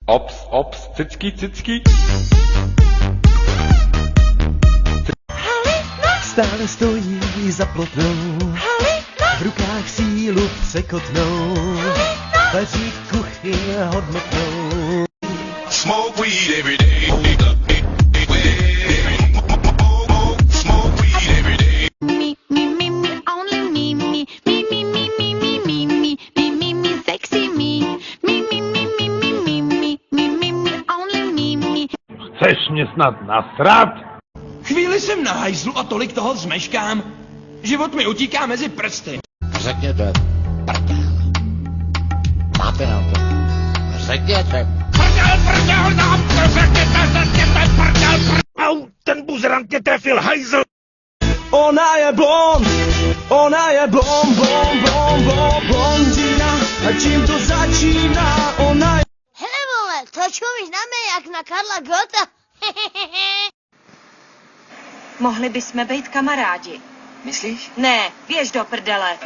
Ops, cicky. Stále stojí za plotnou, v rukách sílu překotnou, vaří kuchyň hodnotnou. Smoke weed every day. Smoke weed every day. Me, only me, sexy me, only me. Chceš mě snad nasrat? Chvíli jsem na hajzlu a tolik toho zmeškám. Život mi utíká mezi prsty. Řekněte, prdel. Máte na to. Řekněte. Au, ten buzerant mě trefil, hajzl! Ona je blond, blondýna. A čím to začíná, ona je... Hele vole, točko mi na mě jak na Karla Gotta. Mohli bychom být kamarádi. Myslíš? Ne, běž do prdele.